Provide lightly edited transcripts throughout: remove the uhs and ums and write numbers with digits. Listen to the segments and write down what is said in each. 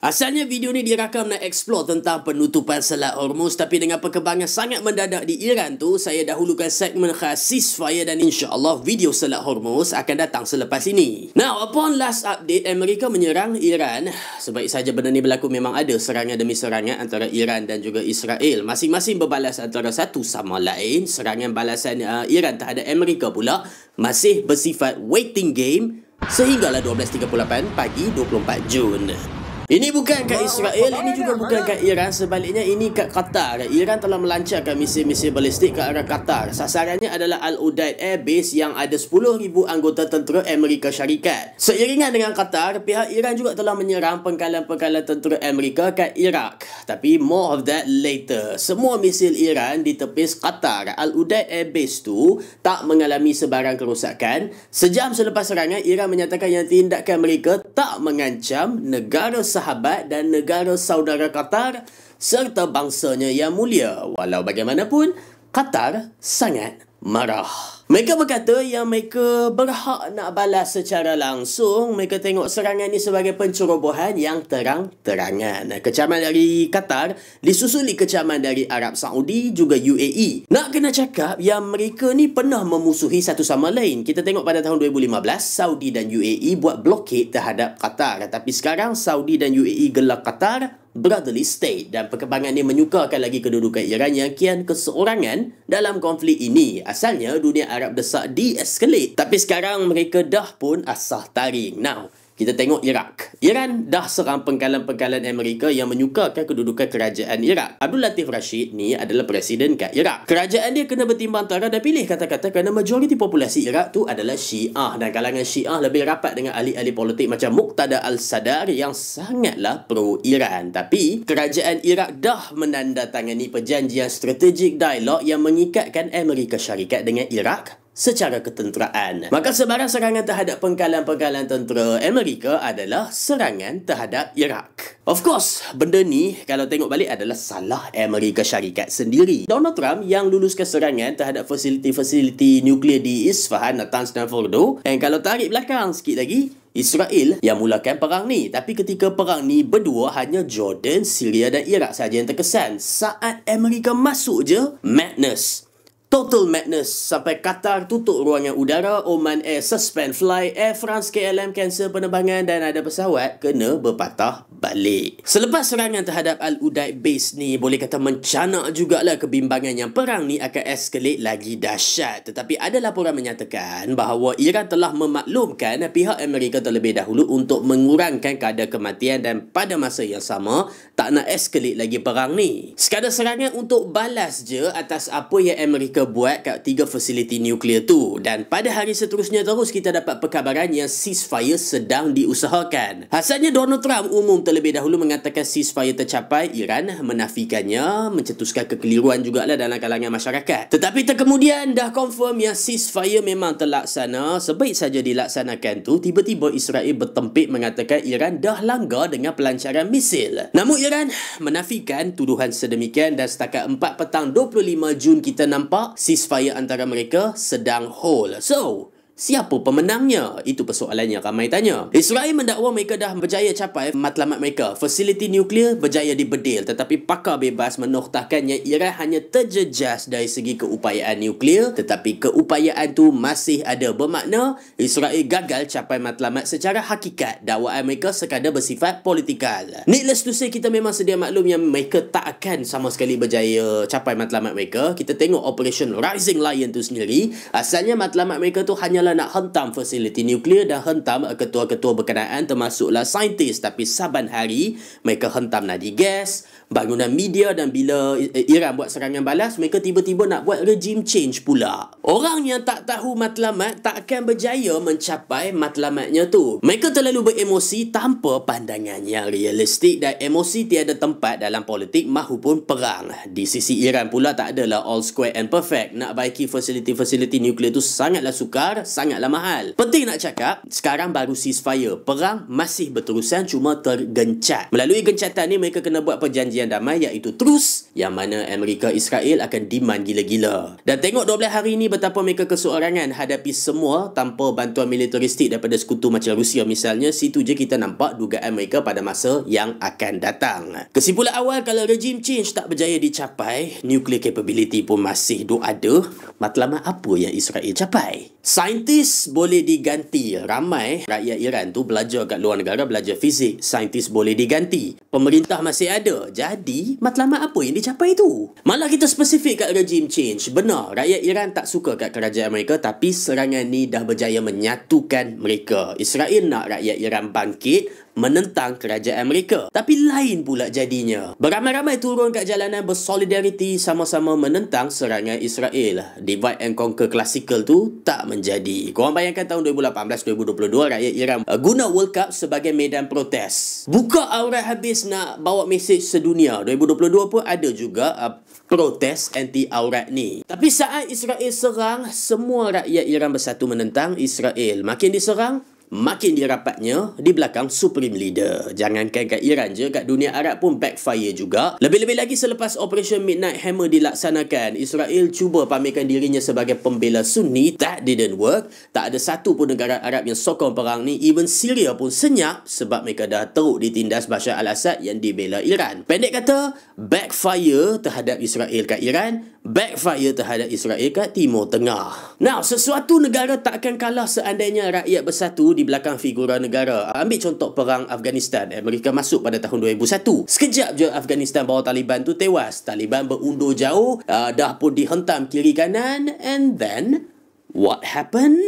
Asalnya video ni dirakam nak explore tentang penutupan Selat Hormuz, tapi dengan perkembangan sangat mendadak di Iran tu, saya dahulukan segmen khas ceasefire dan insya-Allah video Selat Hormuz akan datang selepas ini. Now, upon last update, Amerika menyerang Iran. Sebaik saja benda ni berlaku, memang ada serangan demi serangan antara Iran dan juga Israel. Masing-masing berbalas antara satu sama lain. Serangan balasan Iran terhadap Amerika pula masih bersifat waiting game sehinggalah 12.38 pagi 24 Jun. Ini bukan kat Israel, ini juga bukan kat Iran. Sebaliknya ini kat Qatar. Iran telah melancarkan misil-misil balistik ke arah Qatar. Sasarannya adalah Al-Udaid Air Base yang ada 10,000 anggota tentera Amerika Syarikat. Seiringan dengan Qatar, pihak Iran juga telah menyerang pengkalan-pengkalan tentera Amerika kat Iraq. Tapi more of that later. Semua misil Iran di tepis Qatar. Al-Udaid Air Base tu tak mengalami sebarang kerosakan. Sejam selepas serangan, Iran menyatakan yang tindakan mereka tak mengancam negara sahabat dan negara saudara Qatar serta bangsanya yang mulia. Walau bagaimanapun, Qatar sangat marah. Mereka berkata yang mereka berhak nak balas secara langsung. Mereka tengok serangan ni sebagai pencerobohan yang terang-terangan. Kecaman dari Qatar disusuli kecaman dari Arab Saudi juga UAE. Nak kena cakap yang mereka ni pernah memusuhi satu sama lain. Kita tengok pada tahun 2015, Saudi dan UAE buat blokade terhadap Qatar. Tapi sekarang Saudi dan UAE gelar Qatar brotherly state, dan perkembangan ini menyukarkan lagi kedudukan Iran yang kian keseorangan dalam konflik ini. Asalnya dunia Arab desak de-escalate, tapi sekarang mereka dah pun asah taring. Now, kita tengok Iraq. Iran dah serang pengkalan-pengkalan Amerika yang menyukarkan kedudukan kerajaan Iraq. Abdul Latif Rashid ni adalah presiden kat Iraq. Kerajaan dia kena bertimbang tara dan pilih kata-kata kerana majoriti populasi Iraq tu adalah Syiah, dan kalangan Syiah lebih rapat dengan ahli-ahli politik macam Muqtada Al-Sadar yang sangatlah pro-Iran. Tapi kerajaan Iraq dah menandatangani perjanjian strategik dialog yang mengikatkan Amerika Syarikat dengan Iraq secara ketenteraan. Maka sebarang serangan terhadap pengkalan-pengkalan tentera Amerika adalah serangan terhadap Iraq. Of course, benda ni kalau tengok balik adalah salah Amerika Syarikat sendiri. Donald Trump yang luluskan serangan terhadap fasiliti-fasiliti nuklear di Isfahan, Natanz dan Fordo. Dan kalau tarik belakang sikit lagi, Israel yang mulakan perang ni. Tapi ketika perang ni berdua, hanya Jordan, Syria dan Iraq saja yang terkesan. Saat Amerika masuk je, madness. Total madness. Sampai Qatar tutup ruangan udara, Oman Air suspend flight, Air France KLM cancel penerbangan dan ada pesawat kena berpatah balik. Selepas serangan terhadap Al-Udaid Base ni, boleh kata mencanak jugalah kebimbangan yang perang ni akan escalate lagi dahsyat. Tetapi ada laporan menyatakan bahawa Iran telah memaklumkan pihak Amerika terlebih dahulu untuk mengurangkan kadar kematian dan pada masa yang sama tak nak escalate lagi perang ni. Sekadar serangan untuk balas je atas apa yang Amerika buat kat 3 fasiliti nuklear tu. Dan pada hari seterusnya terus kita dapat perkabaran yang ceasefire sedang diusahakan. Asalnya Donald Trump umum terlebih dahulu mengatakan ceasefire tercapai. Iran menafikannya, mencetuskan kekeliruan jugalah dalam kalangan masyarakat. Tetapi terkemudian dah confirm yang ceasefire memang terlaksana. Sebaik saja dilaksanakan tu, tiba-tiba Israel bertempik mengatakan Iran dah langgar dengan pelancaran misil. Namun Iran menafikan tuduhan sedemikian, dan setakat 4 petang 25 Jun kita nampak ceasefire antara mereka sedang hold. So, siapa pemenangnya? Itu persoalannya ramai tanya. Israel mendakwa mereka dah berjaya capai matlamat mereka. Fasiliti nuklear berjaya dibedil. Tetapi pakar bebas menoktahkannya Iran hanya terjejas dari segi keupayaan nuklear. Tetapi keupayaan tu masih ada. Bermakna Israel gagal capai matlamat secara hakikat. Dakwaan mereka sekadar bersifat politikal. Needless to say, kita memang sedia maklum yang mereka tak akan sama sekali berjaya capai matlamat mereka. Kita tengok Operation Rising Lion tu sendiri. Asalnya matlamat mereka tu hanya nak hentam fasiliti nuklear dan hentam ketua-ketua berkenaan termasuklah saintis. Tapi saban hari mereka hentam nadi gas, bangunan media, dan bila Iran buat serangan balas, mereka tiba-tiba nak buat regime change pula. Orang yang tak tahu matlamat tak akan berjaya mencapai matlamatnya tu. Mereka terlalu beremosi tanpa pandangan yang realistik, dan emosi tiada tempat dalam politik mahupun perang. Di sisi Iran pula tak adalah all square and perfect. Nak baiki fasiliti-fasiliti nuklear tu sangatlah sukar, sangatlah mahal. Penting nak cakap, sekarang baru ceasefire. Perang masih berterusan, cuma tergencat. Melalui gencatan ni, mereka kena buat perjanjian damai iaitu truce, yang mana Amerika Israel akan demand gila-gila. Dan tengok 12 hari ni betapa mereka keseorangan hadapi semua tanpa bantuan militaristik daripada sekutu macam Rusia misalnya. Situ je kita nampak dugaan mereka pada masa yang akan datang. Kesimpulan awal, kalau regime change tak berjaya dicapai, nuclear capability pun masih ada. Matlamat apa yang Israel capai? Saintis boleh diganti. Ramai rakyat Iran tu belajar kat luar negara, belajar fizik. Saintis boleh diganti. Pemerintah masih ada. Jadi, matlamat apa yang dicapai tu? Malah kita spesifik kat regime change. Benar, rakyat Iran tak suka kat kerajaan mereka, tapi serangan ni dah berjaya menyatukan mereka. Israel nak rakyat Iran bangkit, menentang kerajaan mereka. Tapi lain pula jadinya. Beramai-ramai turun kat jalanan bersolidariti sama-sama menentang serangan Israel. Divide and conquer klasikal tu tak menjadi. Korang bayangkan tahun 2018-2022 rakyat Iran guna World Cup sebagai medan protes. Buka aurat habis nak bawa mesej sedunia. 2022 pun ada juga protes anti aurat ni. Tapi saat Israel serang, semua rakyat Iran bersatu menentang Israel. Makin diserang, makin dirapatnya di belakang Supreme Leader. Jangankan kat Iran je, kat dunia Arab pun backfire juga. Lebih-lebih lagi selepas Operation Midnight Hammer dilaksanakan, Israel cuba pamerkan dirinya sebagai pembela Sunni. That didn't work. Tak ada satu pun negara Arab yang sokong perang ni. Even Syria pun senyap sebab mereka dah teruk ditindas Bashar al-Assad yang dibela Iran. Pendek kata, backfire terhadap Israel kat Iran, backfire terhadap Israel kat Timur Tengah. Now, sesuatu negara tak akan kalah seandainya rakyat bersatu di belakang figura negara. Ambil contoh perang Afghanistan. Amerika masuk pada tahun 2001. Sekejap je Afghanistan bawah Taliban tu tewas. Taliban berundur jauh, dah pun dihentam kiri kanan, and then what happened?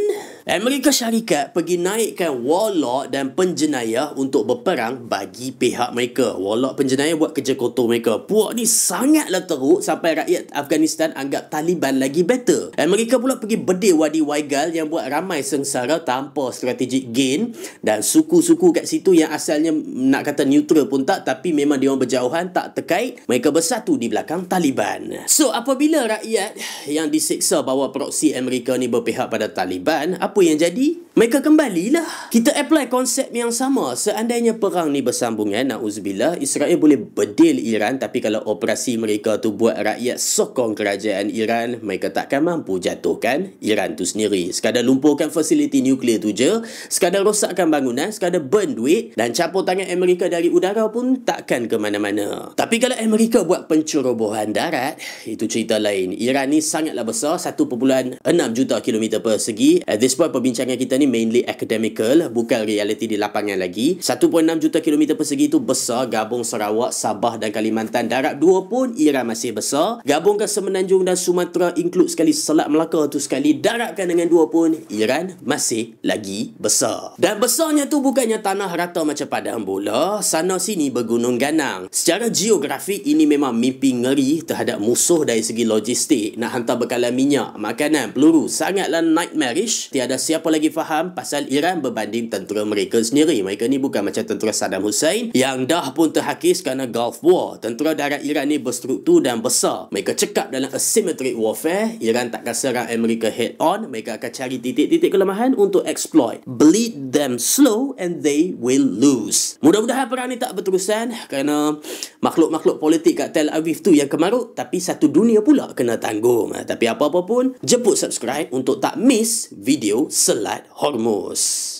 Amerika Syarikat pergi naikkan warlord dan penjenayah untuk berperang bagi pihak mereka. Warlord penjenayah buat kerja kotor mereka. Puak ni sangatlah teruk sampai rakyat Afghanistan anggap Taliban lagi better. Amerika pula pergi bedil Wadi Waigal yang buat ramai sengsara tanpa strategic gain, dan suku-suku kat situ yang asalnya nak kata neutral pun tak, tapi memang dia orang berjauhan, tak terkait, mereka bersatu di belakang Taliban. So apabila rakyat yang disiksa bahawa proksi Amerika ni berpihak pada Taliban, apa yang jadi? Mereka kembalilah. Kita apply konsep yang sama. Seandainya perang ni bersambungan, na'uzubillah, Israel boleh bedil Iran, tapi kalau operasi mereka tu buat rakyat sokong kerajaan Iran, mereka takkan mampu jatuhkan Iran tu sendiri. Sekadar lumpuhkan fasiliti nuklear tu je, sekadar rosakkan bangunan, sekadar burn duit, dan campur tangan Amerika dari udara pun takkan ke mana-mana. Tapi kalau Amerika buat pencerobohan darat, itu cerita lain. Iran ni sangatlah besar, 1.6 juta kilometer persegi. At this point, perbincangan kita ni mainly academical, bukan reality di lapangan lagi. 1.6 juta kilometer persegi itu besar. Gabung Sarawak, Sabah dan Kalimantan Darat 2 pun Iran masih besar. Gabungkan Semenanjung dan Sumatera, include sekali Selat Melaka tu sekali, daratkan dengan 2 pun Iran masih lagi besar. Dan besarnya tu bukannya tanah rata macam padang bola, sana sini bergunung ganang. Secara geografik ini memang mimpi ngeri terhadap musuh dari segi logistik. Nak hantar bekalan minyak, makanan, peluru, sangatlah nightmarish. Tiada siapa lagi faham pasal Iran berbanding tentera mereka sendiri. Mereka ni bukan macam tentera Saddam Hussein yang dah pun terhakis kerana Gulf War. Tentera darat Iran ni berstruktur dan besar. Mereka cekap dalam asymmetric warfare. Iran takkan serang Amerika head on. Mereka akan cari titik-titik kelemahan untuk exploit. Bleed them slow and they will lose. Mudah-mudahan perang ni tak berterusan kerana makhluk-makhluk politik kat Tel Aviv tu yang kemaruk, tapi satu dunia pula kena tanggung. Tapi apa-apa pun, jemput subscribe untuk tak miss video Selat Hormuz.